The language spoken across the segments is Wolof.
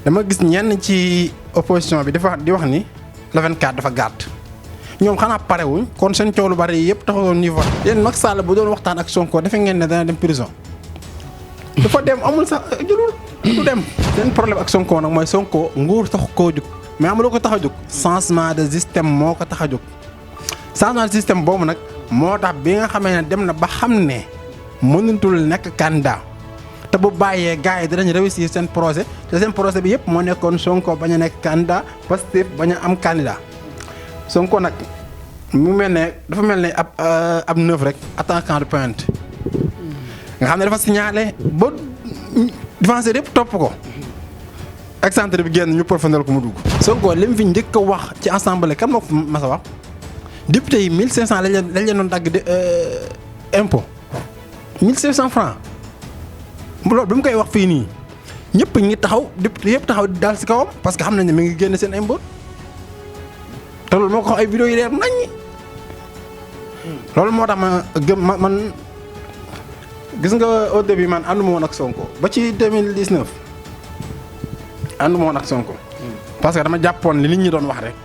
dama gis ñenn ci opposition bi dafa di wax ni le 24 dafa gàtt ñoom xanaa parewuñ kon seen coow lu bari yëpp taxawoon niveau. yéen Macky Sall bu doon waxtaan ak Sonko defe ngeen ne dana dem prison dafa dem amul sax jëlul du dem. seen problème ak Sonko nag mooy Sonko nguur tax koo jóg mais amuloo ko tax a jóg changement de système moo ko tax a jóg changement de système boobu nag moo tax bi nga xamee ne dem na ba xam ne mënutul nekk candidat. te bu bàyyee gars yi dinañ réussir seen projet te seen projet bi yëpp moo nekkoon Sonko bañ a nekk candidat Pastef bañ a am candidat Sonko nag mu mel ne dafa mel ne ab neuf rek attaquant de pointe nga xam ne dafa signalé ba défenseur yëpp topp ko excentré bi génn ñu profondeur ko mu dugg. Sonko li mu fi njëkk a wax ci assemblée kan moo ko mas a wax député yi 1500 lañ leen doon dagg impôt 1500 francs loolu bi mu koy wax fii nii ñëpp ñi taxaw député yëpp taxaw daal si kawam parce que xam nañ ne mi ngi génn seen impôt te loolu moo ko wax ay vidéo yi leer nañ loolu moo tax ma gëm man gis nga au début man ànduma woon ak Sonko ba ci 2019 ànduma woon ak Sonko parce que dama jàppoon li nit ñi doon wax rek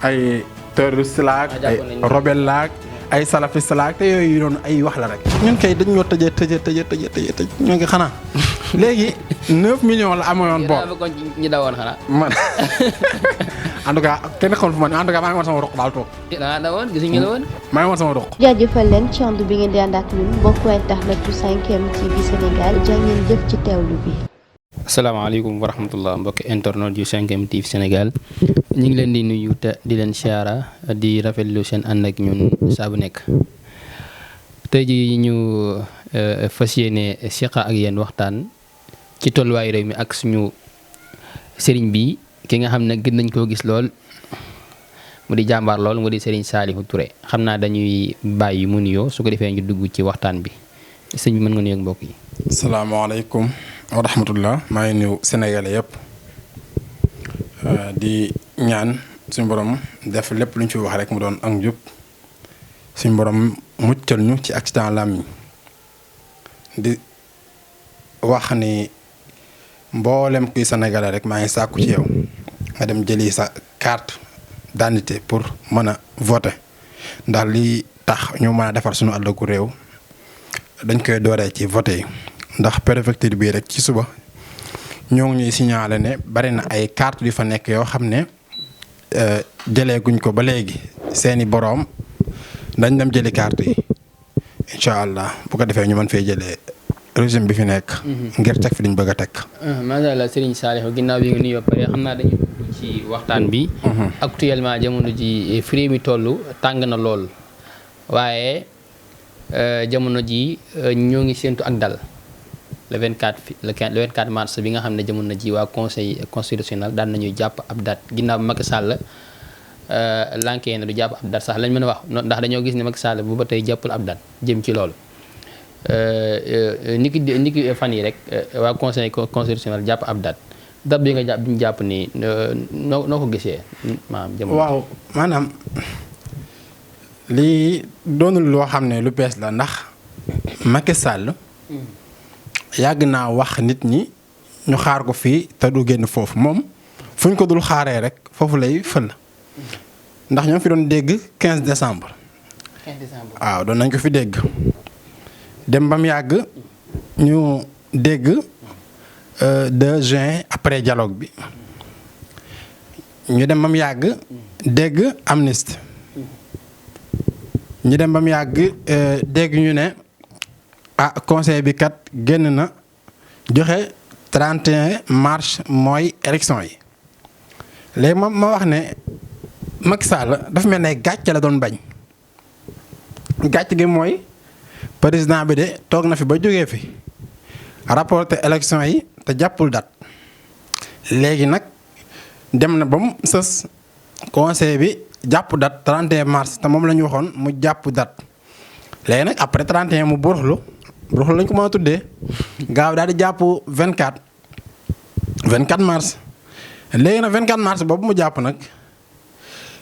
ay terroriste laak ay rebelle laak ay salafiste laak te yooyu doon ay wax la rek. ñun kay dañ ñoo tëj ñoo ngi xanaa léegi 9 millions la amoon boobu. ñu dawoon xanaa. man en tout cas kenn xamul fu ma en tout cas maa ngi woon sama roq daal toog. da dawoon gisuñu la woon. maa ngi woon sama roq. jaajëfal leen ci ànd bi ngeen di ànd ak ñun mbokku internet bu 5M TV Sénégal jaa ngeen jëf ci teewlu bi. asalaamaaleykum wa rahmatullah mbokki internet yu 5M TV Sénégal ñu ngi leen di nuyu te di leen siyaara di rafetlu seen ànd ak ñun saa bu nekk tey ji ñu fas yéene siqa ak yéen waxtaan ci tolluwaayu réew mi ak suñu sëriñ bi ki nga xam ne gën nañ koo gis lool mu di jàmbaar lool mu di sëriñ Saliou Touré xam naa dañuy bàyyi mu nuyoo su ko defee ñu dugg ci waxtaan bi sëñ bi mën nga nuyoog mbokk yi. salaamaaleykum wa rahmatullah maa ngi nuyu Sénégalais yëpp di ñaan suñu borom def lépp lu ñu fi wax rek mu doon ak njub suñu borom muccal ñu ci accident làmmiñ di wax ni mboolem kuy Sénégalais rek maa ngi sàkku ci yow nga dem jëli sa carte d'identité pour mën a voter ndax lii tax ñu mën a defar suñu ëllëgu réew dañ koy dooree ci voter yi. ndax préfecture bii rek ci suba ñoo ngi ñuy signaler ne bari na ay carte yu fa nekk yoo xam ne jëlee guñ ko ba léegi seeni boroom dañ dem jëli carte yi incha allah bu ko defee ñu mën fee jëlee régime bi fi nekk. ngir teg fi liñ bëgg a teg. macha allah Serigne Saliou ginnaaw bi nga nuyoo pare xam naa dañu dugg ci waxtaan bi. actuellement jamono ji firi mi toll tàng na lool waaye jamono ji ñoo ngi séentu ak dal. le 24 mars bi nga xam ne jamono ji waa conseil constitutionnel daan nañuy jàpp ab date ginnaaw Macky Sall lankee na du jàpp ab date sax lañ mën a wax ndax dañoo gis ne Macky Sall bu ba tey jàppul ab date jëm ci loolu niki fan yi rek waa conseil constitutionnel jàpp ab date bi nga jàpp bi ñu jàpp ni noo ko gisee maanaam jamono. waaw maanaam lii doonul loo xam ne lu bees la ndax Macky Sall. yàgg naa wax nit ñi ñu xaar ko fii te du génn foofu moom fu ñu ko dul xaaree rek foofu lay fël ndax ñoo fi doon dégg 15 décembre. 15 décembre waaw doon nañ ko fi dégg dem ba mu yàgg ñu dégg 2 juin après dialogue bi ñu dem ba mu yàgg dégg amnistie ñu dem ba mu yàgg dégg ñu ne. conseil bi kat génn na joxe 31 mars mooy élection yi léegi ma wax ne Macky Sall dafa mel ne gàcce la doon bañ gàcce gi mooy président bi de toog na fi ba jógee fi rapporté élection yi te jàppul date léegi nag dem na ba mu sës conseil bi jàpp date 31 mars te moom la ñu waxoon mu jàpp date léegi nag après 31 mu buruxlu lañ ko mën a tuddee gaaw daal di jàpp 24 mars léegi nag 24 mars boobu mu jàpp nag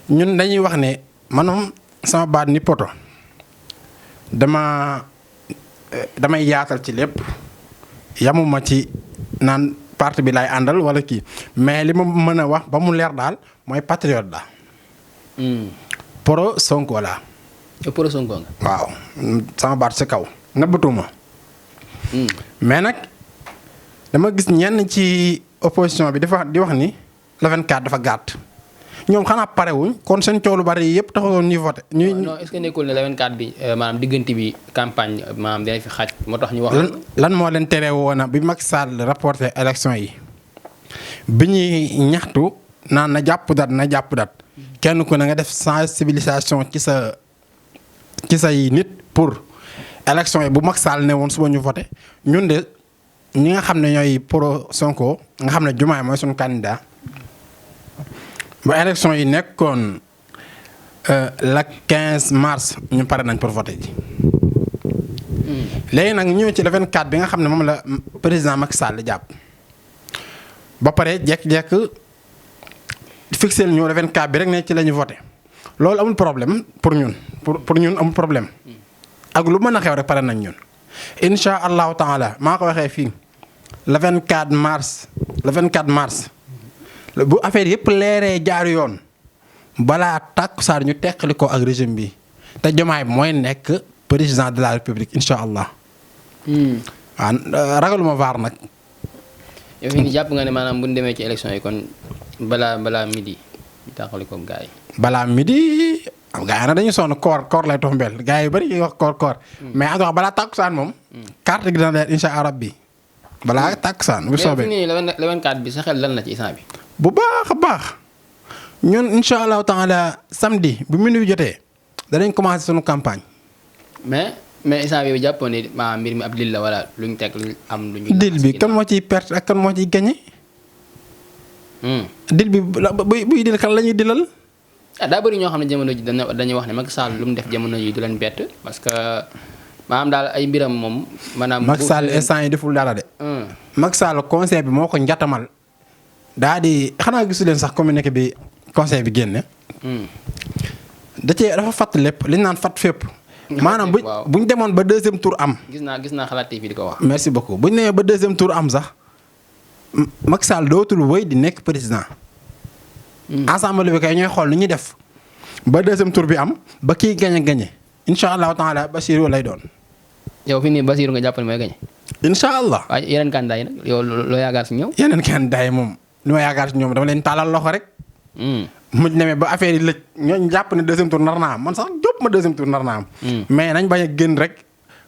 ñun dañuy wax ne man sama baat ni poto damay yaatal ci lépp yamuma ci naan parti bi laay àndal wala kii mais li ma mën a wax ba mu leer daal mooy patriote la. pro Sonko la. pro Sonko nga. waaw sama baat si kaw nëbbatuma. mais nag dama gis ñenn ci opposition bi dafa di wax ni le 24 dafa gàtt ñoom xanaa parewuñ kon seen coow lu bari yëpp taxawoon ñuy voté. non est-ce que nekkul ne le 24 bi maanaam diggante bi campagne maanaam dina fi xaaj moo tax ñu wax. lan moo leen tere woon bi Macky Sall rapporté élection yi bi ñuy ñaxtu naan na jàpp dat kenn ku ne nga def sensibilisation ci say nit pour élection yi bu Macky Sall ne woon suba ñu voté ñun de ñi nga xam ne ñooy pro Sonko nga xam ne Diomaye mooy suñu candidat ba élection yi nekkoon le 15 mars ñu pare nañ pour voté ji. léegi nag ñëw ci le 24 bi nga xam ne moom la président Macky Sall jàpp ba pare jekk-jekk fixé ñu le 24 bi rek ne ci la ñu voté loolu amul problème pour ñun pour ñun amul problème ak lu mën a xew rek pare nañ ñun. incha allahu taala maa ko waxee fii le 24 mars bu affaire yëpp leeree jaar yoon balaa tàkkusaan ñu teqali ko ak régime bi te Diomaye mooy nekk président de la république incha allah. waaw ragaluma vaar nag. yow fii nii jàpp nga ne maanaam bu ñu demee ci élection yi kon balaa midi ñu tàqali ko gars yi. balaa midi gars yi nag dañuy sonn koor lay tox mbel gars yi bëri wax koor. mais en tout cas balaa tàkkusaan moom. carte gi dina leer incha allah rabbi balaa tàkkusaan bu soobee. mais fii nii le 24 bi sa xel lan la ci instant bi. bu baax a baax ñun incha allahu taala samedi bu minuit jotee danañ commencé sunu campagne. mais instant bi jàppoon ne maa mbir mi ab dil la wala luñ teg lu am lu ñu. dil bi kan moo ciy perte ak kan moo ciy gagné. dil bi buy dil kan la ñuy dilal. daa bëri ñoo xam ne jamono ji dañuy wax ne Macky Sall lu mu def jamono ji du leen bett parce que maanaam daal ay mbiram moom. maanaam Macky Sall instant yi deful dara de. Macky Sall conseil bi moo ko njatamal. daa di xanaa gisu leen sax communiqué bi conseil bi génne. dafa fatt lépp li ñu naan fatt fépp. maanaam bu ñu demoon ba deuxième tour am. gis naa xalaat TV di ko wax. merci beaucoup bu ñu demee ba deuxième tour am sax Macky Sall dootul wéy di nekk président. ensemble bi kay ñooy xool nu ñuy def ba deuxième tour bi am ba kii gañe incha allahu taala Bassirou lay doon. yow fi nii Bassirou nga jàpp ne mooy gañe. incha allah. waaye yeneen candidat yi nag yow loo yaakaar si ñoom. yeneen candidat yi moom li ma yaakaar si ñoom dama leen taalal loxo rek. mu demee ba affaire yi lëj ñooñu jàpp ne deuxième tour nar naa am man sax jóp ma deuxième tour nar naa am. mais nañ bañ a génn rek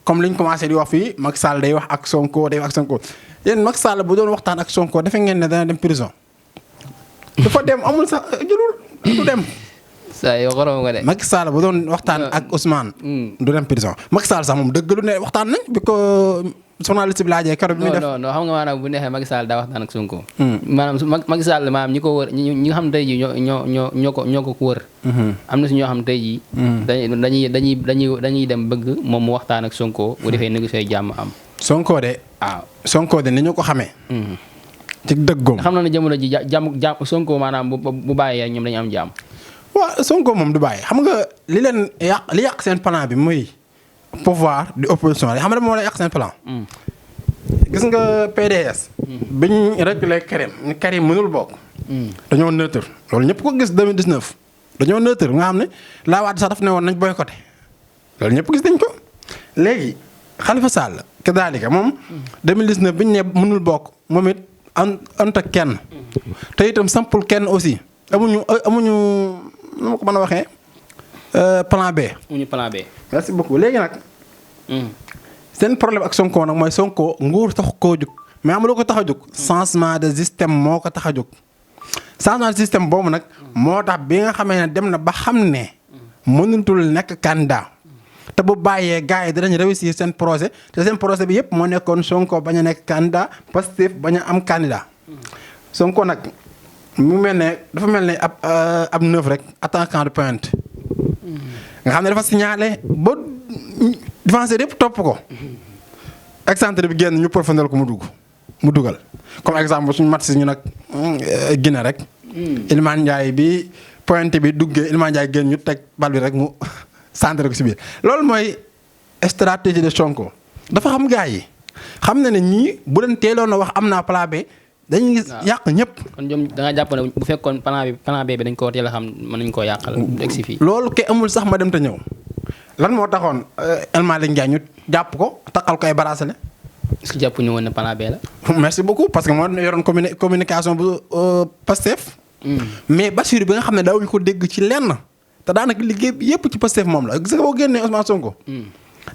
comme liñ commencé di wax fii Macky Sall day wax ak Sonko yéen Macky Sall bu doon waxtaan ak Sonko defe ngeen ne dana dem prison. dafa dem amul sax jëlul du dem. saa yoo xorom nga de. Macky Sall bu doon waxtaan ak Ousmane. du dem prison Macky Sall sax moom dëggalu ne waxtaan nañ bi ko journaliste bi laajee keroog bi muy def. non xam nga maanaam bu neexee Macky Sall daa waxtaan ak Sonko. maanaam Macky Sall maanaam ñi ko wër ñi nga xam tey jii ñoo ko wër. am na si ñoo xam tey jii. dañuy dem bëgg moom mu waxtaan ak Sonko. bu defee négocier jàmm am. Sonko de ni ñu ko xamee. ci dëggoom. xam na ne jamono ji jàmm Sonko maanaam bu bàyyee ñoom dañu am jàmm. waaw Sonko moom du bàyyi xam nga li yàq seen plan bi muy pouvoir di opposition xam nga moo la yàq seen plan. gis nga PDS. biñ réglé Karim mënul bokk. dañoo neutre loolu ñëpp ko gis 2019 dañoo neutre nga xam ne laa waat sax daf ne woon nañ boycotté loolu ñëpp gis nañ ko. léegi Khalifa Sall kadaalika moom 2019 biñ ne mënul bokk moom it anta kenn te itam sampul kenn aussi amuñu nu ma ko mën a waxee plan B. amuñu plan B. merci beaucoup léegi nag. seen problème ak Sonko nag mooy Sonko nguur tax koo jóg mais amuloo ko tax a jóg. changement de système moo ko tax a jóg. changement de système boobu nag. moo tax bi nga xamee ne dem na ba xam ne. mënutul nekk candidat. te bu bàyyee gars yi dinañ réussir seen projet te seen projet bi yëpp moo nekkoon Sonko bañ a nekk candidat Pastef bañ a am candidat. Sonko nag mu mel ne dafa mel ne ab neuf rek attaquant de pointe. nga xam ne dafa signalé ba défenseur yëpp topp ko. excentré bi génn ñu profondeur ko mu dugal comme exemple suñu match ñu nag Guinée rek. Iliman Ndiaye bi pointe bi duggee Iliman Ndiaye génn ñu teg bal bi rek mu. centre ko si biir loolu mooy stratégie de Sonko dafa xam gars yi xam na ne ñii bu leen teeloon a wax am naa plan B dañuy gis yàq ñëpp. kon ñoom da nga jàpp ne bu fekkoon plan B bi dañ koo teel a xam mën nañu koo yàqal. egg si fii loolu ke amul sax ma dem te ñëw lan moo taxoon El Malick Ndiaye ñu jàpp ko takkal ko ay bracelet. est-ce que jàpp ñu woon ne plan B la. merci beaucoup parce que moo yoroon communication bu Pastef. mais Bassirou bi nga xam ne daawuñu ko dégg ci lenn te daanaka liggéey bi yëpp ci Pastef moom la gis nga boo génnee Ousmane Sonko.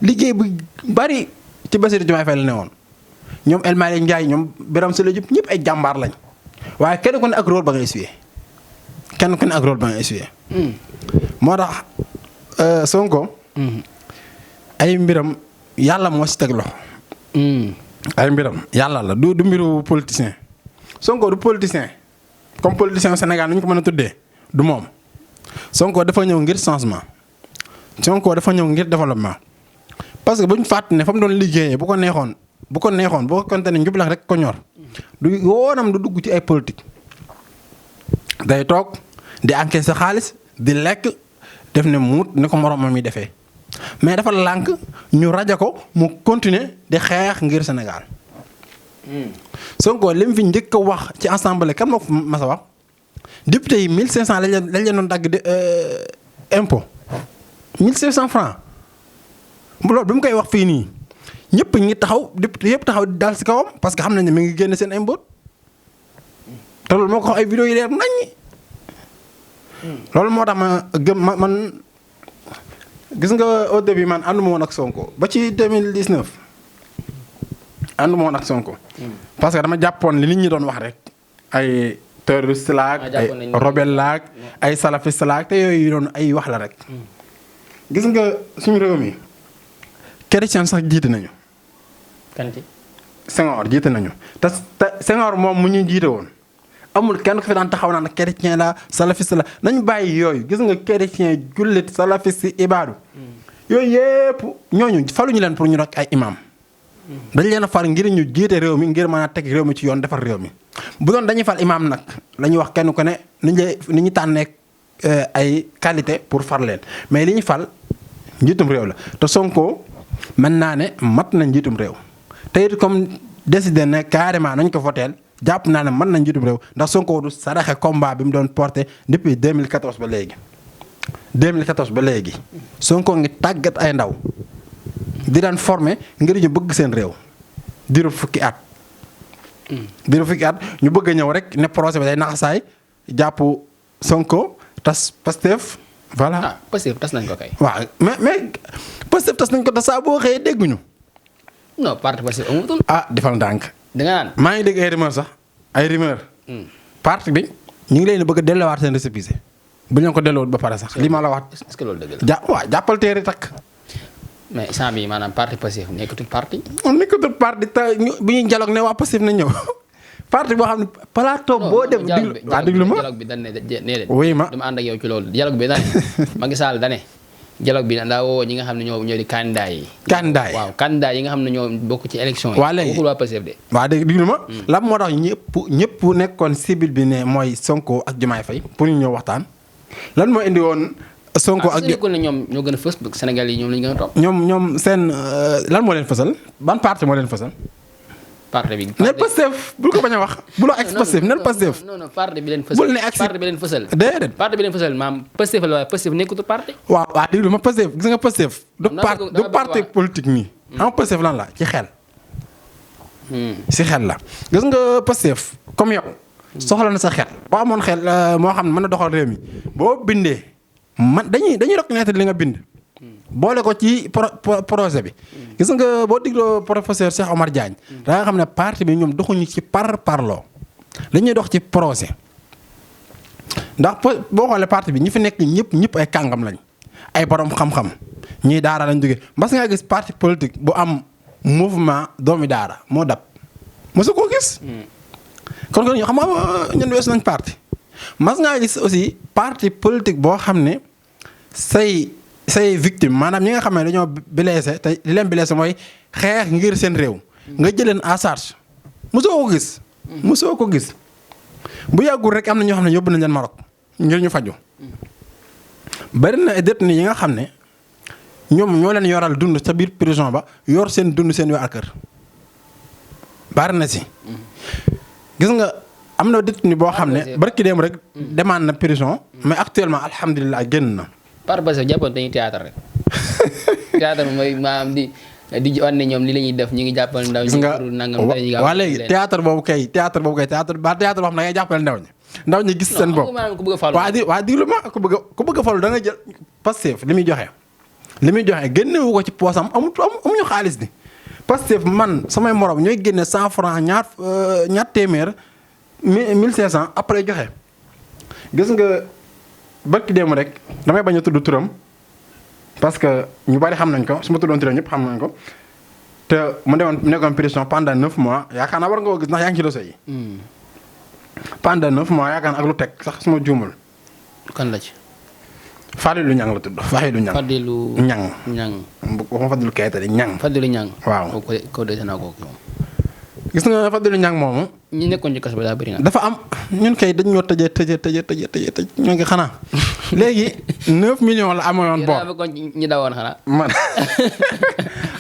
liggéey bu bari ci Bassirou Diomaye Faye la ne woon ñoom El Malick Ndiaye ñoom Birame Souleye Diop ñëpp ay jàmbaar lañ waaye kenn ku ne ak rôle ba ngay essuyé kenn ku ne ak rôle ba ngay essuyé. moo tax Sonko. ay mbiram yàlla moo si teg loxo. ay mbiram yàlla la du mbiru politicien Sonko du politicien comme politicien Sénégal ni ñu ko mën a tuddee du moom Sonko dafa ñëw ngir changement Sonko dafa ñëw ngir développement parce que bu ñu fàtt ne fa mu doon liggéeyee bu ko neexoon bu ko konte ne njublax rek ko ñor du yoonam du dugg ci ay politique day toog di encaisser sa xaalis di lekk def ne muut ni ko moromam yi defee mais dafa lànk ñu rajo ko mu continuer di xeex ngir Sénégal. Sonko li mu fi njëkk a wax ci assemblée kan moo ko mas a wax député yi 1500 lañ leen doon dagg impôt 1500 francs loolu bi mu koy wax fii nii ñëpp ñi taxaw député yëpp taxaw di daal si kawam parce que xam nañ ne mi ngi génne seen impôt te loolu moo ko wax ay vidéo yi leer naññi. loolu moo tax ma gëm man. gis nga au début man ànduma woon ak Sonko ba ci 2019 ànduma woon ak Sonko. parce que dama jàppoon li nit ñi doon wax rek ay terroriste laak ay rebelle laak ay salafiste laak te yooyu doon ay wax la rek. gis nga suñu réew mi chrétien sax jiite nañu. kanti Senghor jiite nañu te Senghor moom mu ñu jiite woon amul kenn ku fi daan taxaw naan chrétien la salafiste la nañu bàyyi yooyu gis nga chrétien jullit salafiste ibaadu yooyu yëpp ñooñu faluñu leen pour ñu rek ay imam dañ leen a fal ngir ñu jiite réew mi ngir mën a teg réew mi ci yoon defar réew mi bu doon dañuy fal imam nag la ñuy wax kenn ku ne ni ñu tànnee ay qualité pour far leen mais li ñu fal njiitum réew la te Sonko mën naa ne mat na njiitum réew te it comme décidé ne carrément nañ ko voteel jàpp naa ne mën na njiitum réew ndax Sonko du saraxe combat bi mu doon porté depuis 2014 ba léegi. 2014 ba léegi Sonko ngi tàggat ay ndaw di daan formé ngir ñu bëgg seen réew diiru fukki at. diiru fukki at ñu bëgg a ñëw rek ne projet bi day naxasaay jàpp Sonko tas Pastef voilà. ah Pastef tas nañ ko kay. waaw mais Pastef tas nañ ko tas saa boo xëyee dégguñu. non parti Pastef amutul. ah defal ndànk. da nga naan maa ngi dégg ay rumeur sax ay rumeur. parti bi ñu ngi leen bëgg a delluwaat seen récépissé bu ñu ko delluwaat ba pare sax li ma la wax. est-ce que loolu dëgg la. waaw jàppal teeri takk. mais instant bii maanaam parti Pastef nekkatul parti. nekkatul parti te bu ñuy dialogue ne waa Pastef na ñëw parti boo xam ne plateau boo dem. déglu ma dialogue bi dañ ne oui ma dama ànd ak yow ci loolu dialogue bi dañ ne Macky Sall dañ ne dialogue bi daa woo ñi nga xam ne ñoo di candidat yi. candidat yi waaw candidat yi nga xam ne ñoo bokk ci élection yi. waa léegi waxul waa Pastef de. waa déglu ma. lan moo tax ñëpp nekkoon cible bi ne mooy Sonko ak Diomaye Faye pour ñu ñëw waxtaan lan moo indi woon. Sonko ak ne ñoom ñoo gën a fës Sénégal yi ñoom la ñu gën a topp. ñoom seen lan moo leen fësal ban parti moo leen fësal. parti bi nel Pastef bul ko bañ a wax. bu la ex Pastef nel Pastef. non parti bi leen fësal. bul ne ex parti bi leen fësal. déedéet parti bi leen fësal maam Pastef la waaye Pastef nekkutu parti. waaw déglu ma Pastef gis nga Pastef. du parti politique nii. xam nga Pastef lan la ci xel. si xel la gis nga Pastef comme yow. soxla na sa xel. boo amoon xel moo xam ne mën na doxal réew mi boo bindee man dañuy reconnaître li nga bind. boole ko ci projet bi. gis nga boo digloo professeur Cheikh Omar Diagne. da nga xam ne parti bi ñoom doxuñu ci parloo dañuy dox ci projet. ndax boo xoolee parti bi ñi fi nekk ñëpp ay kàngam lañ ay borom xam-xam ñii daara lañ jógee mas nga gis parti politique bu am mouvement doomi daara moo dab mosu koo gis. kon ñu xam nga ñun weesu nañ parti mas ngaa gis aussi parti politique boo xam ne say victime maanaam ñi nga xam ne dañoo blessé te li leen blessé mooy xeex ngir seen réew nga jëleen en charge mosoo ko gis. mosoo ko gis bu yàggul rek am na ñoo xam ne yóbbu nañ leen Maroc ngir ñu faju bari na détenu yi nga xam ne ñoom ñoo leen yoral dund sa biir prison ba yor seen dund seen waa kër bari na si. gis nga am na détenu boo xam ne barki dem rek demande na prison mais actuellement alhamdulilah génn na. par base jàppoon dañuy théâtre rek théâtre mooy maanaam di wan ne ñoom li la ñuy def ñu ngi jàppale ndaw ñi. gis nga waa léegi théâtre boobu kay théâtre boo xam ne da ngay jàppale ndaw ñi gis seen bopp. waa diglu ma ku bëgg a falu da nga jël Pastef li muy joxe génnewu ko ci poosam amuñu xaalis bi Pastef man samay morom ñooy génne 100 francs ñaar téeméer 1500 après joxe. gis nga barki démb rek damay bañ a tudd turam parce que ñu bari xam nañ ko su ma tuddoon turam ñëpp xam nañ ko te mu nekkoon prison pendant 9 mois yaakaar naa war nga ko gis ndax yaa ngi ci dossier yi. pendant 9 mois yaakaar naa ak lu teg sax su ma juumul. kan la ci. Fadilou Niang la tudd Fadilou Niang. Fadilou Niang. waxuma Fadilou Keita de Niang. Fadilou Niang. waaw ko dese naa ko moom. gis nga Fadilou Niang moomu. ñi nekkoon ci kaso bi daa bëri na. dafa am ñun kay dañ ñoo tëjee ñoo ngi xanaa léegi 9 millions la amoon bor. ñi dawoon xanaa. man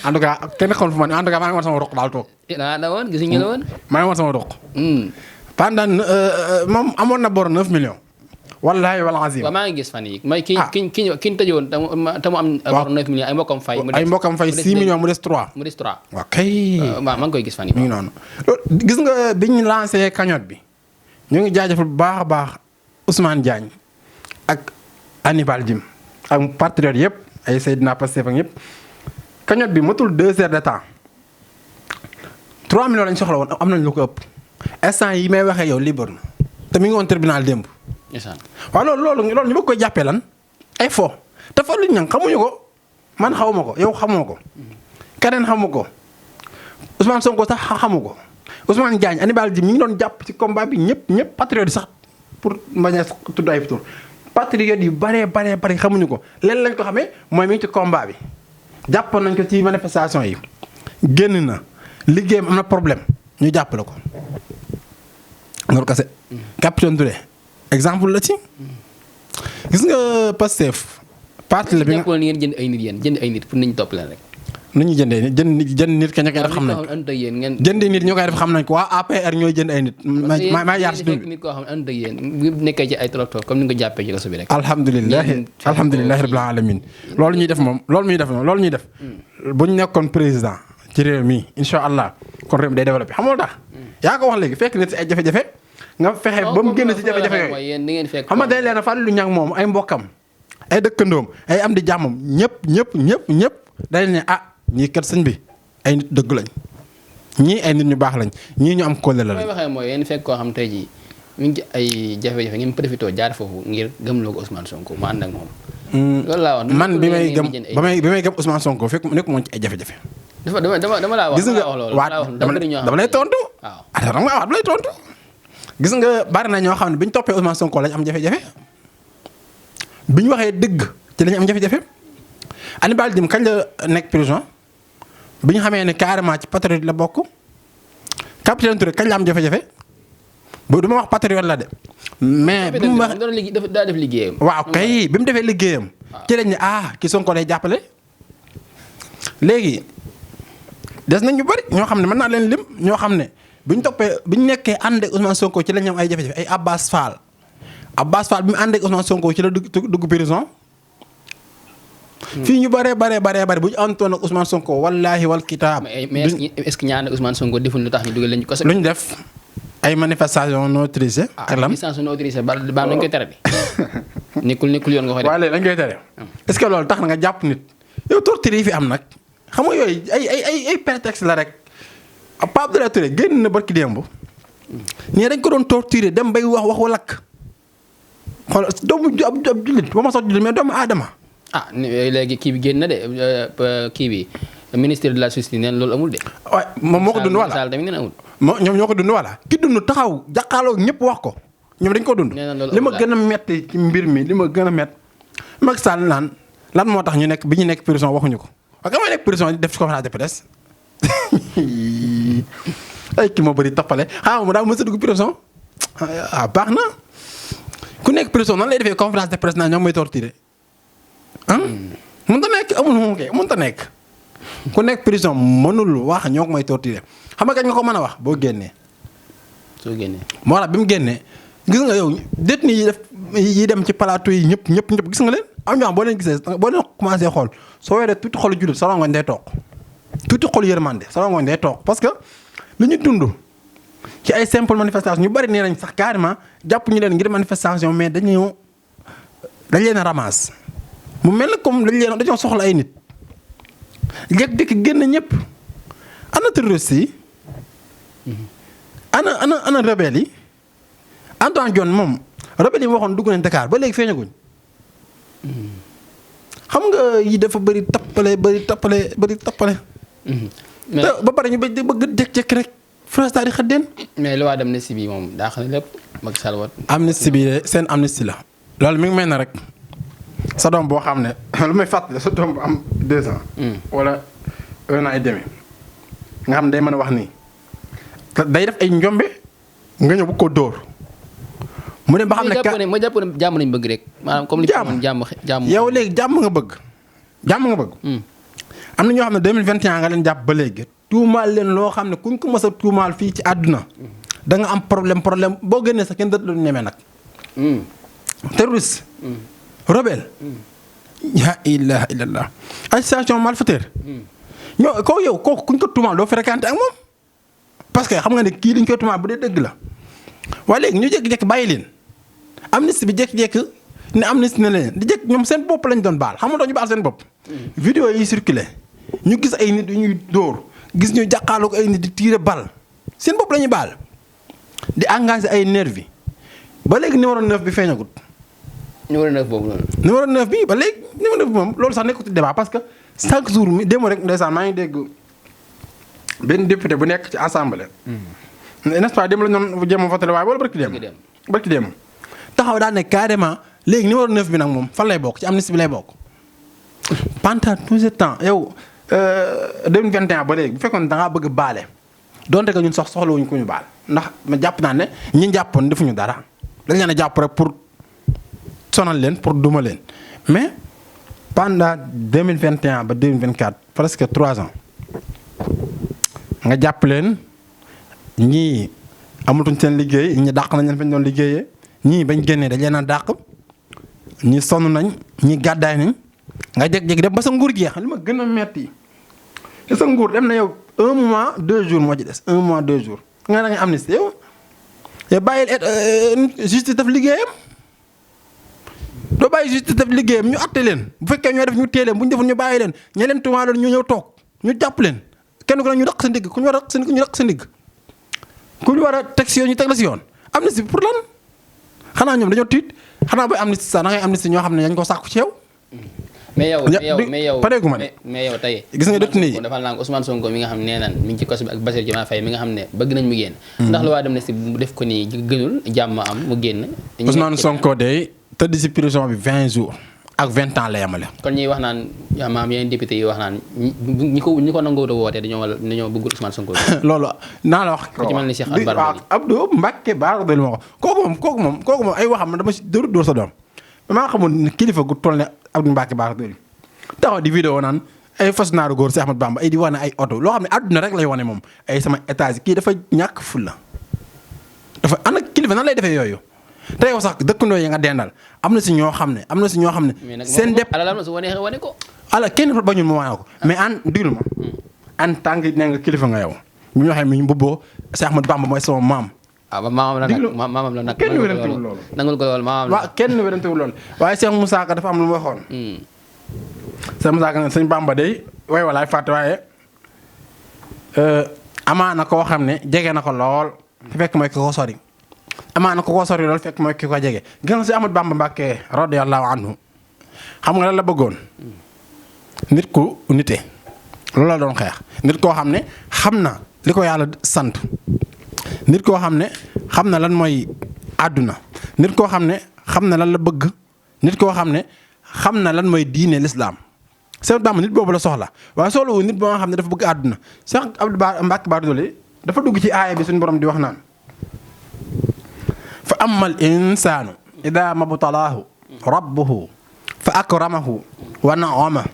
en tout cas kenn xamul fu ma ne en tout cas maa ngi woon sama roq daal toog. da woon gis nga la woon. maa ngi woon sama roq. pendant moom amoon na bor 9 millions. wallaahi wal azim. waaw maa ngi gis fan yii mooy ki ñu tëjoon te mu am. waaw 9 millions ay mbokkam fay. ay mbokkam fay 6 millions mu des 3. mu des 3. waaw kay. waaw maa ngi koy gis fan yii. mi ngi noonu gis nga bi ñu lancé cagnotte bi ñu ngi jaajëfal bu baax a baax Ousmane Diagne ak Hannibal Djim ak patriote yëpp ay Seydina Pastef ak ñëpp cagnotte bi matul 2 heures de temps 3 millions lañ soxla woon am nañ lu ko ëpp instant yi may waxee yow libre na te mi ngi woon tribunal démb. waaw loolu ñu bëgg koy jàppee lan ay fo te fa lu ñang xamuñu ko man xawuma ko yow xamoo ko keneen xamu ko Ousmane Sonko sax xamu ko Ousmane Diagne Hannibal Djim ñi ngi doon jàpp ci combat bi ñëpp patriote yi sax pour bañ a tudd ay tur patriote yu baree xamuñu ko leen lañ ko xamee mooy mi ngi ci combat bi jàppoon nañ ko ci manifestation yi génn na liggéeyam am na problème ñu jàppale ko loolu kese capitaine Touré exemple la ci gis nga Pastef parti la bi nga ngeen jënd ay nit pour nañu topp leen rek. nu ñuy jëndee jënd nit ka ña koy def xam nañ ko jënd nit ñoo koy def xam nañ ko waa APR ñooy jënd ay nit. maa yaar si dund nit koo xam ne ànd ak yéen nekkee ci ay tolof-tolof comme ni nga ko jàppee ci kaso bi rek. alhamdulilah rabbil alamin loolu ñuy def bu ñu nekkoon président ci réew mi incha allah kon réew mi day développé xam nga tax. yaa ko wax léegi fekk nit si ay jafe-jafe nga fexe ba mu génn si jafe-jafe yooyu xam nga day leen a Fadilou Niang moom ay mbokkam ay dëkkandoom ay am di jàmmam ñëpp day ne ñii kat sëñ bi ay nit dëgg lañ ñii ay nit ñu baax lañ ñii ñu am kóllëre la lañ. li may waxee mooy yéen fekk koo xam tey jii mi ngi ci ay jafe-jafe ngeen profité jaar foofu ngir gëmloo ko Ousmane Sonko mu ànd ak moom. loolu laa wax man bi may gëm Ousmane Sonko fekk nekk moom ci ay jafe-jafe. dama laa wax. gis nga dama lay tontu. dama lay tontu. gis nga bari na ñoo xam ne bi ñu toppee Ousmane Sonko lañ am jafe-jafe bi ñu waxee dëgg ci lañ am jafe-jafe Hannibal Djim kañ la nekk prison bi ñu xamee ne carrément ci patriote la bokk capitaine Touré kañ la am jafe-jafe bu du ma wax patriote la de. mais bi mu wax daa def liggéeyam. waaw kay bi mu defee liggéeyam. ci lañ ne ki Sonko lay jàppale. léegi des nañ ñu bari ñoo xam ne mën naa leen lim ñoo xam ne bi ñu toppee bi ñu nekkee ànd ak Ousmane Sonko ci lañ am ay jafe-jafe ay Abbas Fall bi mu ànd ak Ousmane Sonko ci la dugg prison. fii ñu bëree bu ñu àndoon ak Ousmane Sonko wallaahi wal kitaab. mais est-ce que ñaan Ousmane Sonko deful lu tax ñu dugal leen ci kaso. lu ñu def ay manifestation non autorisée. ak lam manifestation non autorisée ba dañ koy tere de. nekkul yoon nga koy def. waaw léegi dañ koy tere. est-ce que loolu tax na nga jàpp nit. yow torture yi fi am nag xam nga yooyu ay prétexte la rek Pape Abdoulaye Touré génn na barki démb. ñii dañ ko doon torturer dem bay wax lakk xool doomu ab jullit ba ma sax jullit mais doomu aadama. léegi kii bi génn na de kii bi ministère de la justice neen loolu amul de. waaw moom moo ko dund wala tamit neen amul. ñoom ñoo ko dund wala ki dund taxaw jàkkaarloo ñëpp wax ko ñoom dañ ko dund. li ma gën a metti ci mbir mi li ma gën a metti Macky Sall naan lan moo tax ñu nekk prison waxuñu ko waaye ka may nekk prison def conférence de presse ay kii moo bëri toppale mu daa mës a dugg prison baax na ku nekk prison nan lay defee conférence de presse naa ñoom may torturer mënta nekk amul moom kay mënta nekk ku nekk prison mënul wax ñoo ko may torturer xam nga kañ nga ko mën a wax boo génnee soo génnee. moo tax bi mu génnee gis nga yow détenu yi def yi dem ci plateau yi ñëpp gis nga leen am ñoo xam boo leen gisee boo leen commencé xool soo yoree tuuti xolu jullit sa rongoñ day toog tuuti xolu yërmande sa rongoñ day toog parce que li ñu dund ci ay simple manifestation ñu bari nee nañ sax carrément jàpp ñu leen ngir manifestation mais dañ leen a ramasse mu mel na comme dañoo soxla ay nit jékki-jékki génn ñëpp ana terroriste yi ana rebelle yi Antoine Diome moom rebelle yi waxoon dugg nañ Dakar ba léegi feeñaguñ xam nga yi dafa bëri tappale mais ba pare ñu bëgg jékki-jékki rek France daal di xëddeen. mais loi d'amnistie bi moom daa xam ne lépp Macky Sall wat. amnistie bi seen amnistie la. loolu mi ngi mel ne rek sa doom boo xam ne lu may fàttali sa doom bu am 2 ans. wala 1 an et demi nga xam ne day mën a wax nii day def ay njombe nga ñëw bu ko dóor. mu dem ba xam ne ma jàpp ne jàmm lañ bëgg rek maanaam comme li jàmm yow léegi jàmm nga bëgg. am na ñoo xam ne 2021 nga leen jàpp ba léegi tuumaal leen loo xam ne kuñ ko mës a tuumaal fii ci àdduna da nga am problème boo génnee sax kenn dootu lu ñeme nag. terroriste. rebelle. la ilaha illallah. association malfaiteur. ñoo kooku kuñ ko tuumaal doo fréquenté ak moom parce que xam nga ne kii liñ koy tuumaal bu dee dëgg la waaye léegi ñu jékki-jékki bàyyi leen amnistie bi jékki-jékki ne amnistie na leen di jékki ñoom seen bopp lañ doon baal xam nga doo ñu baal seen bopp. vidéo yi circulé ñu gis ay nit yu ñuy dóor gis ñu jàkkaarloo ko ay nit di tiire bal seen bopp la ñuy baal di engagé ay nervi ba léegi numéro 9 bi feeñagut. numéro 9 boobu noonu. numéro 9 bi ba léegi numéro 9 bi moom loolu sax nekkul ci débat parce que chaque jour mi démb rek ndeysaan maa ngi dégg benn député bu nekk ci assemblée. n'est-ce pas démb la ñu doon jéem a voté waaye wala barki démb taxaw daal ne carrément léegi numéro 9 bi nag moom fan lay bokk ci amnistie bi lay bokk. pendant tout ce temps yow 2021 ba léegi bu fekkoon da ngaa bëgg baale donte que ñun sax soxlawuñ ko ñu baal ndax ma jàpp naa ne ñi jàppoon defuñu dara dañ leen a jàpp rek pour sonal leen pour duma leen mais pendant 2021 ba 2024 presque 3 ans nga jàpp leen ñii amatuñ seen liggéey ñi dàq nañ leen fañ doon liggéeyee ñii bañ génnee dañ leen a dàq ñi sonn nañ ñi gàddaay nañ. nga jékki-jékki dem ba sa nguur jeex li ma gën a metti te sa nguur dem na yow 1 mois 2 jours moo ci des 1 mois 2 jours nga da ngay amnistie yow bàyyil justice def liggéeyam doo bàyyi justice def liggéeyam ñu atte leen bu fekkee ñoo def ñu téye leen bu ñu deful ñu bàyyi leen ña leen tumaaloon ñu ñëw toog ñu jàpp leen kenn ku ne ñu raq sa ndigg ku ñu war a raq ñu raq sa ndigg ku ñu war a teg si yoon ñu teg la si yoon amnistie pour lan xanaa ñoom dañoo tiit xanaa booy amnistie sax da ngay amnistie ñoo xam ne dañ ko sàkku ci yow. mais yow pareegu ma de mais yow tey gis nga dëkk nii dafa naan Ousmane Sonko mi nga xam ne nee naan mi ngi ci kaso bi ak Bassirou Diomaye Faye mi nga xam ne bëgg nañ mu génn ndax lu waa dem ne si mu def ko nii gënul jàmm am mu génn Ousmane Sonko de tëdd si prison bi 20 jours ak 20 ans la yemale kon ñuy wax naan maam yeneen député yi wax naan ñi ko nangoo a wootee dañoo bëggul Ousmane Sonko loolu naa la wax ku ci mel ni Cheikh Abdou Mbacké Bara Dolly ma ko kooku moom ay waxam dama si dóor sa doom maa xamul kilifa gu toll ne Abdou Mbacké Bara Dolly taxaw di vidéo naan ay fas naaru góor si Ahmad Bamba ay di wane ay oto loo xam ne àdduna rek lay wane moom ay sama étage kii dafa ñàkk fulla dafa ana kilifa nan lay defee yooyu te yow sax dëkkandoo yi nga dendal am na si ñoo xam ne seen dep ala su wane ko ala kenn bañul mu wane ko mais an diglu ma en tant que ne nga kilifa nga yow bu ñu waxee mi ñu mbubboo si Ahmad Bamba mooy sama maam maamam la nag kenn wérantewul loolu nangul ko loolu maamam la waaw kenn wérantewul loolu waaye Cheikh Moussa Ka dafa am lu mu waxoon Cheikh Moussa Ka ne sëñ Bamba day way walaay fàtte waaye amaana koo xam ne jege na ko lool fekk mooy ki ko sori amaana ko sori lool fekk mooy ki ko jege gën si Ahmad Bamba Mbacké radiyallahu anhu xam nga lan la bëggoon nit ku nite loolu la doon xeex nit koo xam ne xam na li ko yàlla sant nit koo xam ne xam na lan mooy àdduna nit koo xam ne xam na lan la bëgg nit koo xam ne xam na lan mooy diine l'islam Cheikh Bamba nit boobu la soxla waaye soxla wu nit boo nga xam ne dafa bëgg àdduna Cheikh Abdou Mbacké Bara Dolly dafa dugg ci aaya bi suñu borom di wax naan fa amal insaanu ida mabtalaahu rabbuhu fa akramahu wa naama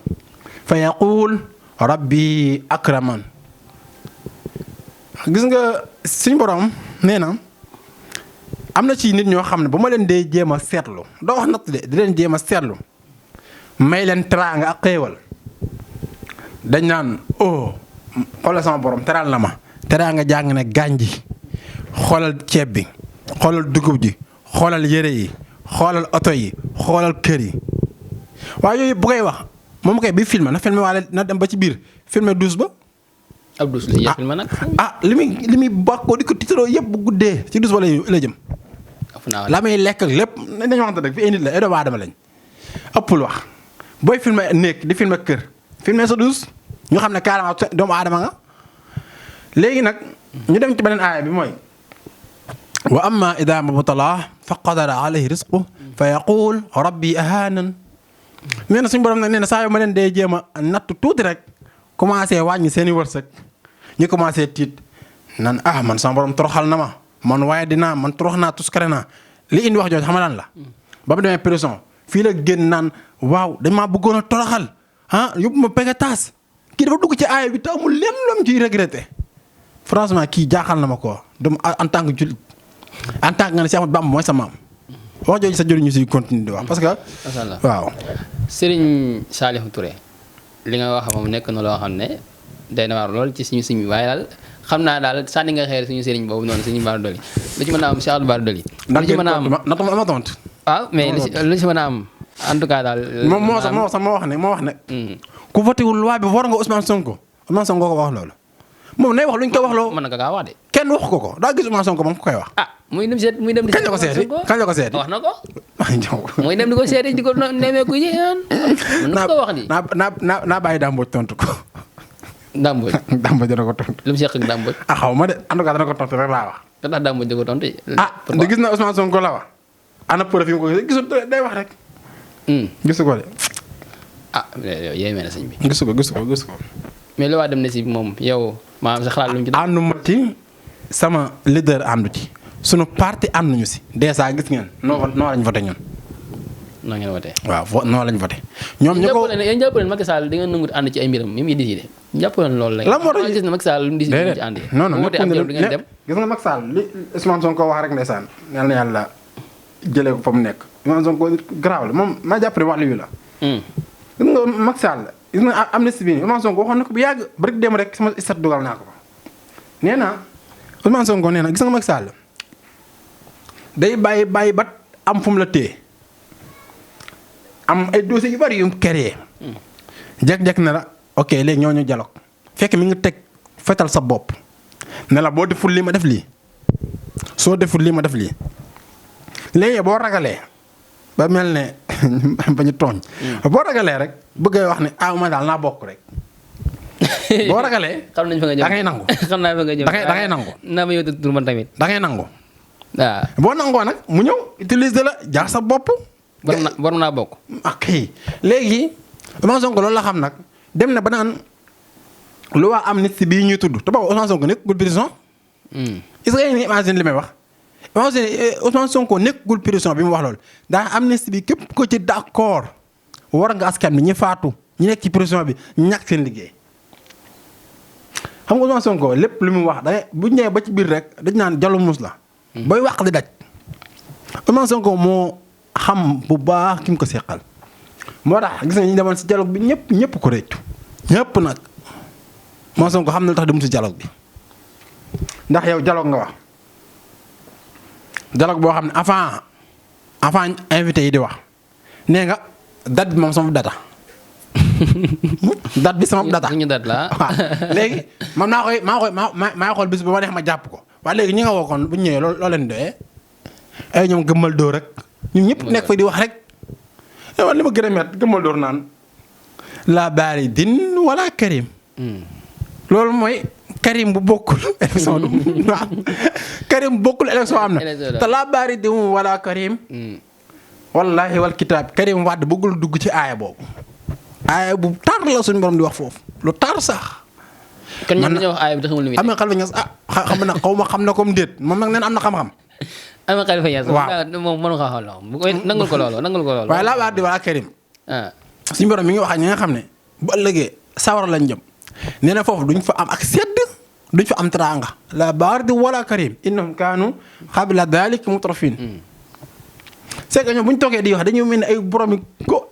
fa yaqul rabbi akraman gis nga suñu borom nee na am na ci nit ñoo xam ne bu ma leen dee jéem a seetlu doo wax natt de di leen jéem a seetlu may leen teraanga ak xéewal dañ naan oh xoolal sama borom teral na ma teraanga jàng ne gànji xoolal ceeb bi xoolal dugub ji xoolal yére yi xoolal oto yi xoolal kër yi waaye yooyu bu koy wax moom koy bi filmé na filmé waale na dem ba ci biir filmé douze ba. ab douze la filmé nag. li muy bàkkoo di ko tiitaroo yëpp bu guddee ci douze ba la jëm. la muy lekk ak lépp dañoo waxante rek fi ay nit la ay doomu aadama lañ ëppul wax booy filmé néeg di filmé kër filmé sa douze ñu xam ne carrément doomu aadama nga léegi nag ñu dem ci beneen aaya bi mooy. wa amma ida mabtalaa fa qadara alayhi rizqu fa yaqul rabbi ahaanan nee na suñu borom nag nee na saa yu ma leen dee jéem a natt tuuti rek commencé wàññi seen i wërsëg ñu commencé tiit nan man sama borom toroxal na ma man waaye dinaa man torox naa tuskare naa li indi wax jooju xam nga lan la. ba mu demee prison fii la génn naan waaw dañ maa bëggoon a toroxal yóbbu ma pege taas kii dafa dugg ci aaya bi te amul lenn lu mu ciy regretté franchement kii jaaxal na ma ko dem en tant que jullit en tant que nga ne si Ahmadu Bamba mooy sa maam wax jooju sa jëriñ ñu siy continuer di wax parce que. macha allah waaw. Serigne Saliou Touré li nga wax moom nekk na loo xam ne day na waar lool ci suñu sëñ bi waaye daal xam naa daal sànni nga xeer suñu sëriñ boobu noonu suñu Bara Dolly lu ci mën a am Cheikh Bara Dolly. lu ci mën a am ndax ma tontu. waaw mais lu ci mën a am en tout cas daal. moom moo wax ne. ku voté wul loi bi war nga Ousmane Sonko ko wax loolu. moom nay wax luñ ko wax loo. mën na ko kaa wax de. kenn wax ko daa gis Ousmane Sonko moom ku koy wax. muy dem di kañ la ko seeti wax na ko. muy dem di ko seeti di ko nemmeeku ji mën na ko wax di. naa bàyyi Dame Mbodj tontu ko. Dame Mbodj dana ko tontu. lu mu seq ak Dame Mbodj. xaw ma de en tout cas dana ko tontu rek laa wax. da tax Dame Mbodj di ko tontu. da gis na Ousmane Sonko la wax. ana preuve yi ko gisul day wax rek. gisu ko de. yéeme na sëñ bi. gisu ko. mais lu waa dem na si moom yow maanaam sa xalaat lu mu ci. ànduma ci sama leader àndu ci. sunu parti ànduñu si. dèjà gis ngeen noo lañ voté ñun. noo ngeen voté. waaw noo lañ voté. ñoom ñu ko yéen jàpp leen Macky Sall di nga nangu ànd ci ay mbiram mi muy décidé. jàpp leen loolu la. lan moo tax gis na Macky Sall lu mu décidé ci ànd. non non dem. gis nga Macky Sall li Ousmane Sonko wax rek ndeysaan yal na yàlla jëlee ko fa mu nekk. Ousmane Sonko grave la moom maa jàpp ne wax li la. gis nga Macky Sall gis nga amnistie bi Ousmane Sonko waxoon na ko bu yàgg ba dem rek sama istat dugal naa ko nee na Ousmane Sonko nee na gis nga Macky Sall day bàyyi ba am fu mu la téye am ay dossiers yu bari yu mu créé. jekk-jekk na la ok léegi ñooñu dialogue fekk mi ngi teg fetal sa bopp ne la boo deful lii ma def lii soo deful lii ma def lii léegi boo ragalee ba mel ne ba ñu tooñ. boo ragalee rek bëgg wax ne ma daal naa bokk rek. boo ragalee. xam nañ fa nga jëm da ngay nangu. xam naa fa nga jëm da ngay nangu. naa ma yow tur man tamit. da ngay nangu. waaw boo nangoo nag mu ñëw utiliser la jaar sa bopp. war naa bokk. ok léegi Ousmane Sonko loolu la xam nag dem na ba naan lu waa amnistie bii ñuy tudd te boobu Ousmane Sonko nekkul prison. est-ce que yéen imagine li may wax. imagine Ousmane Sonko nekkul prison bi mu wax loolu ndax amnistie bi képp ko ci d'accord war nga askan bi ñi faatu ñi nekk ci prison bi ñàkk seen liggéey. xam nga Ousmane Sonko lépp lu mu wax da bu ñëwee ba ci biir rek dañ naan jallu mus la. booy wax di daj. Ousmane Sonko moo xam bu baax ki mu ko seqal. moo tax gis nga ñu demoon si dialogue bi ñëpp ko réccu ñëpp nag Ousmane Sonko xam na lu tax dem si dialogue bi ndax yow dialogue nga wax dialogue boo xam ne avant invité yi di wax nee nga date bi moom sama data date bi sama data suñu date la waaw léegi man maa xool bis ba ma neex ma jàpp ko waaye léegi ñi nga woo kon bu ñu ñëwee loo leen doyee ay ñoom gëmmal dóor rek ñun ñëpp nekk fa di wax rek yow li ma gën a met gëmmal dóor naan la baari din wala Karim loolu mooy Karim bu bokkul élection du waaw Karim bu bokkul élection am na te la baari din wala Karim wallahi wal kitaab Karim Wade bëggul dugg ci aaya boobu aaya bu tar la suñu borom di wax foofu lu tar sax kon ñoom dañoo wax aaya bi taxawul lu muy am na xel ñas xam na xaw ma xam na comme déet moom nag neen am na xam-xam ama Khalifa Niass waaw moom mënu ko xool bu koy nangul ko loolu waaye laa baat di wala Karim suñu borom mi ngi wax ak ñi nga xam ne bu ëllëgee sawara lañ jëm nee na foofu duñ fa am ak sedd duñ fa am teraanga la baardi wala karim innahum kaanu qabla dalik mutrafin c'est que ñoom bu ñu toogee di wax dañu mel ni ay borom yi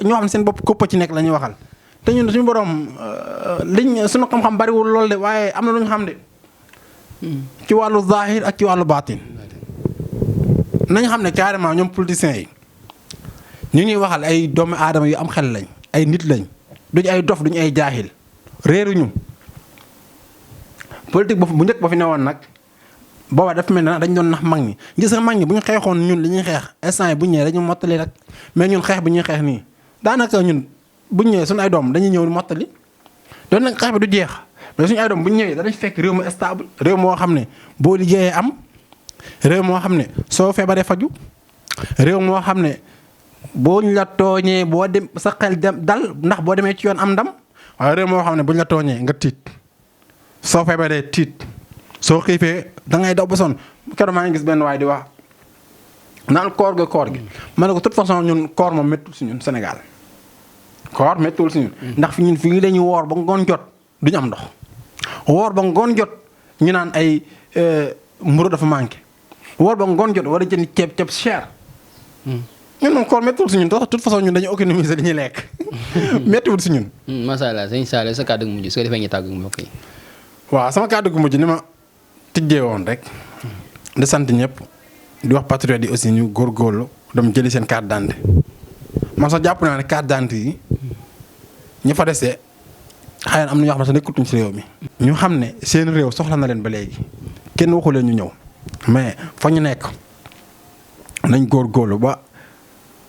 ñoo xam ne seen bopp koppa ci nekk la ñuy waxal te ñun suñu borom suñu xam-xam bariwul lool de waaye am na lu ñu xam de ci wàllu zahir ak ci wàllu baatin nañ xam ne carrément ñoom politiciens yi ñu ñuy waxal ay doomu aadama yu am xel lañ ay nit lañ duñu ay dof duñu ay jaahil réeruñu politique bu njëkk ba fi newoon nag booba dafa mel ne dañ doon nax mag ñi gis nga mag ñi bu ñu xeexoon ñun li ñuy xeex instant yi bu ñu ñëwee dañu mottali rek mais ñun xeex bi ñuy xeex nii daanaka ñun bu ñu ñëwee suñu ay doom dañuy ñëw mottali doon nag xeex bi du jeex mais suñu ay doom bu ñu ñëwee danañ fekk réew mu stable réew moo xam ne boo liggéeyee am réew moo xam ne soo feebaree faju réew moo xam ne boo ñu la tooñee boo dem sa xel dem dal ndax boo demee ci yoon am ndam waaye réew moo xam ne bu ñu la tooñee nga tiit soo feebaree tiit soo xiifee da ngay daw ba sonn keroog maa ngi gis benn waay di wax naan koor gi ma ne ko toute façon ñun koor moom méttul si ñun Sénégal koor méttul si ñun ndax fi ñun fii dañuy woor ba ngoon jot duñu am ndox woor ba ngoon jot ñu naan ay mburu dafa manqué woor ba ngoon jot war a jënd ceeb cher ñun moom koor méttul si ñun de toute façon ñun dañu économiser li ñuy lekk méttiwul si ñun. macha allah sëñ Saliou sa kàddu gu mujj soo defee ñu tàggu mbokk yi. waaw sama kàddu gu mujj ni ma tijjee woon rek di sant ñëpp di wax patriote yi aussi ñu góorgóorlu dem jëli seen carte d'identité man sax jàpp naa ne carte d'identité yi ñu fa desee xëy na am na ñoo xam ne sax nekkutuñ si réew mi. ñu xam ne seen réew soxla na leen ba léegi kenn waxu leen ñu ñëw mais fa ñu nekk nañ góorgóorlu ba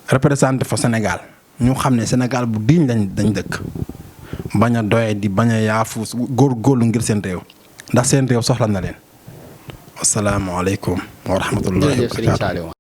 représenté fa Sénégal ñu xam ne Sénégal bu diiñ dañ dëkk bañ a doye di bañ a yaafuus góorgóorlu ngir seen réew ndax seen réew soxla na leen. asalaamaaleykum wa rahmatullahi wa barakatuh.